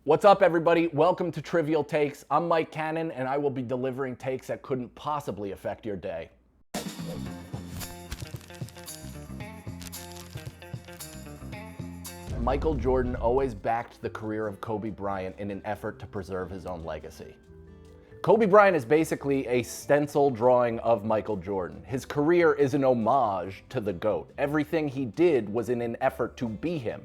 What's up, everybody? Welcome to Trivial Takes. I'm Mike Cannon, and I will be delivering takes that couldn't possibly affect your day. Michael Jordan always backed the career of Kobe Bryant in an effort to preserve his own legacy. Kobe Bryant is basically a stencil drawing of Michael Jordan. His career is an homage to the GOAT. Everything he did was in an effort to be him.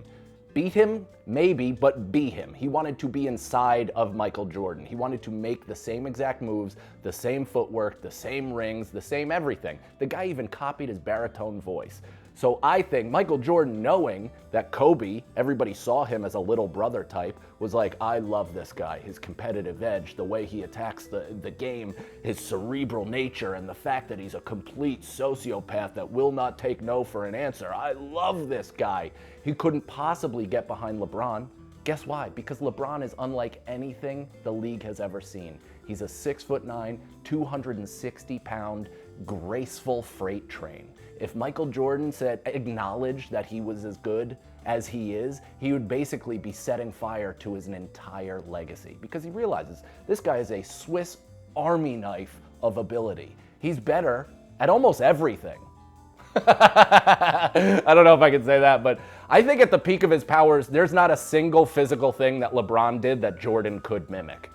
Beat him? Maybe, but be him. He wanted to be inside of Michael Jordan. He wanted to make the same exact moves, the same footwork, the same rings, the same everything. The guy even copied his baritone voice. So I think Michael Jordan, knowing that Kobe, everybody saw him as a little brother type, was like, I love this guy, his competitive edge, the way he attacks the game, his cerebral nature, and the fact that he's a complete sociopath that will not take no for an answer. I love this guy. He couldn't possibly get behind LeBron. Guess why? Because LeBron is unlike anything the league has ever seen. He's a 6'9", 260-pound, graceful freight train. If Michael Jordan acknowledged that he was as good as he is, he would basically be setting fire to his entire legacy because he realizes this guy is a Swiss Army knife of ability. He's better at almost everything. I don't know if I can say that, but I think at the peak of his powers, there's not a single physical thing that LeBron did that Jordan could mimic.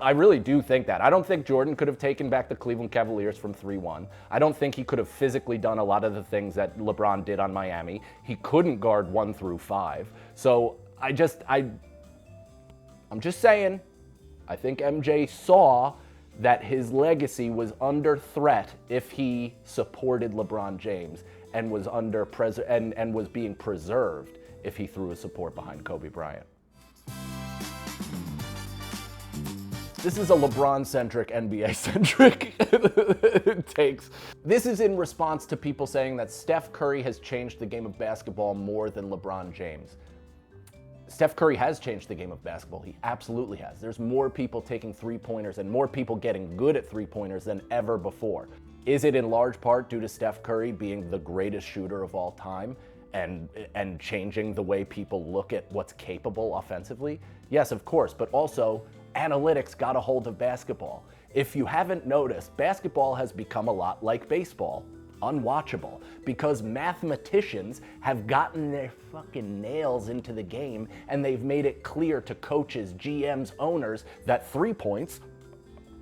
I really do think that. I don't think Jordan could have taken back the Cleveland Cavaliers from 3-1. I don't think he could have physically done a lot of the things that LeBron did on Miami. He couldn't guard 1 through 5. So I'm just saying, I think MJ saw that his legacy was under threat if he supported LeBron James and was and was being preserved if he threw his support behind Kobe Bryant. This is a LeBron-centric, NBA-centric takes. This is in response to people saying that Steph Curry has changed the game of basketball more than LeBron James. Steph Curry has changed the game of basketball. He absolutely has. There's more people taking three-pointers and more people getting good at three-pointers than ever before. Is it in large part due to Steph Curry being the greatest shooter of all time and changing the way people look at what's capable offensively? Yes, of course, but also analytics got a hold of basketball. If you haven't noticed, basketball has become a lot like baseball, unwatchable, because mathematicians have gotten their fucking nails into the game and they've made it clear to coaches, GMs, owners that 3 points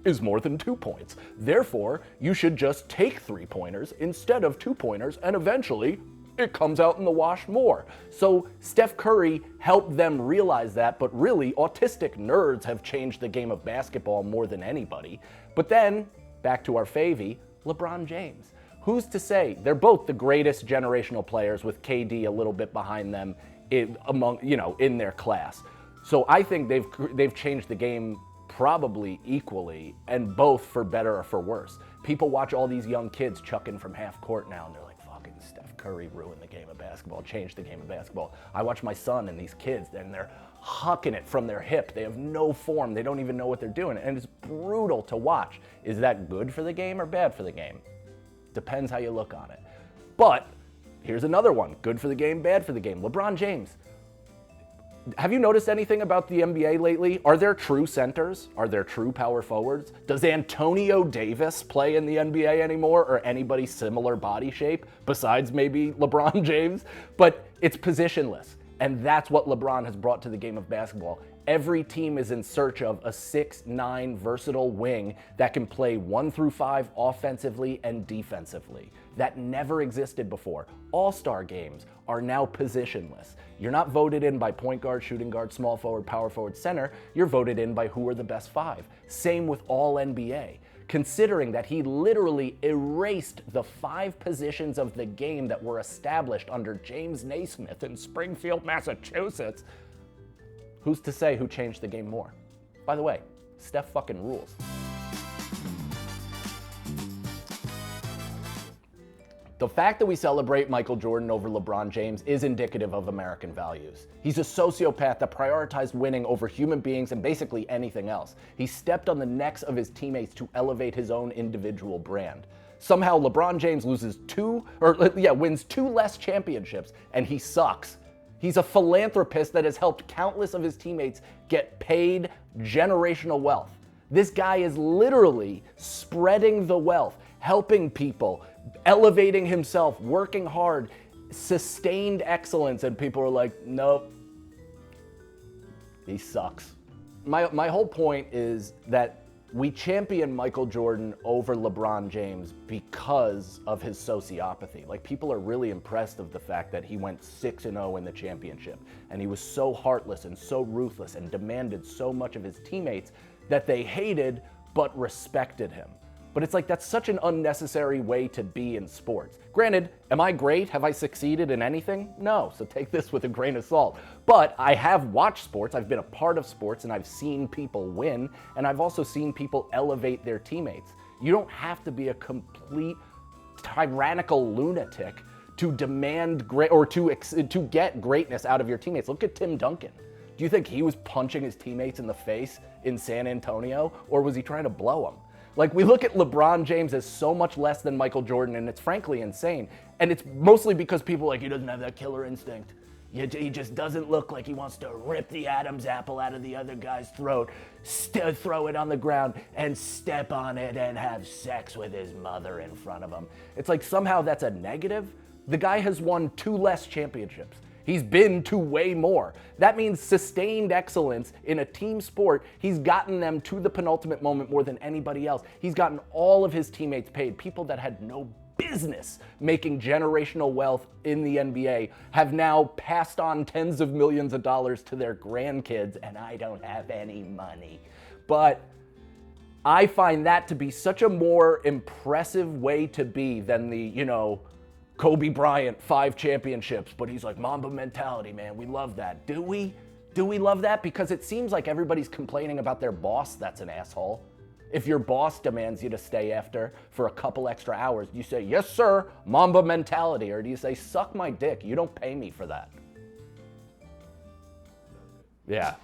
is more than 2 points. Therefore, you should just take 3-pointers instead of 2-pointers, and eventually it comes out in the wash more. So Steph Curry helped them realize that, but really, autistic nerds have changed the game of basketball more than anybody. But then, back to our favy, LeBron James. Who's to say? They're both the greatest generational players, with KD a little bit behind them in their class. So I think they've changed the game probably equally, and both for better or for worse. People watch all these young kids chucking from half court now, and they're like, Steph Curry ruined the game of basketball, changed the game of basketball. I watch my son and these kids, and they're hucking it from their hip. They have no form. They don't even know what they're doing, and it's brutal to watch. Is that good for the game or bad for the game? Depends how you look on it. But here's another one. Good for the game, bad for the game. LeBron James. Have you noticed anything about the NBA lately? Are there true centers? Are there true power forwards? Does Antonio Davis play in the NBA anymore, or anybody similar body shape besides maybe LeBron James? But it's positionless, and that's what LeBron has brought to the game of basketball. Every team is in search of a 6'9" versatile wing that can play 1 through 5 offensively and defensively. That never existed before. All-star games are now positionless. You're not voted in by point guard, shooting guard, small forward, power forward, center. You're voted in by who are the best 5. Same with all NBA. Considering that he literally erased the 5 positions of the game that were established under James Naismith in Springfield, Massachusetts, who's to say who changed the game more? By the way, Steph fucking rules. The fact that we celebrate Michael Jordan over LeBron James is indicative of American values. He's a sociopath that prioritized winning over human beings and basically anything else. He stepped on the necks of his teammates to elevate his own individual brand. Somehow LeBron James wins 2 less championships and he sucks. He's a philanthropist that has helped countless of his teammates get paid generational wealth. This guy is literally spreading the wealth, helping people, elevating himself, working hard, sustained excellence, and people are like, nope, he sucks. My whole point is that we champion Michael Jordan over LeBron James because of his sociopathy. Like, people are really impressed of the fact that he went 6-0 in the championship, and he was so heartless and so ruthless and demanded so much of his teammates that they hated but respected him. But it's like, that's such an unnecessary way to be in sports. Granted, am I great? Have I succeeded in anything? No, so take this with a grain of salt. But I have watched sports, I've been a part of sports, and I've seen people win, and I've also seen people elevate their teammates. You don't have to be a complete tyrannical lunatic to demand to get greatness out of your teammates. Look at Tim Duncan. Do you think he was punching his teammates in the face in San Antonio, or was he trying to blow them? Like, we look at LeBron James as so much less than Michael Jordan, and it's frankly insane. And it's mostly because people are like, he doesn't have that killer instinct. He just doesn't look like he wants to rip the Adam's apple out of the other guy's throat, throw it on the ground, and step on it and have sex with his mother in front of him. It's like somehow that's a negative. The guy has won 2 less championships. He's been to way more. That means sustained excellence in a team sport. He's gotten them to the penultimate moment more than anybody else. He's gotten all of his teammates paid. People that had no business making generational wealth in the NBA have now passed on tens of millions of dollars to their grandkids, and I don't have any money. But I find that to be such a more impressive way to be than the, Kobe Bryant, 5 championships, but he's like, Mamba mentality, man. We love that. Do we? Do we love that? Because it seems like everybody's complaining about their boss that's an asshole. If your boss demands you to stay after for a couple extra hours, do you say, yes, sir, Mamba mentality? Or do you say, suck my dick, you don't pay me for that? Yeah.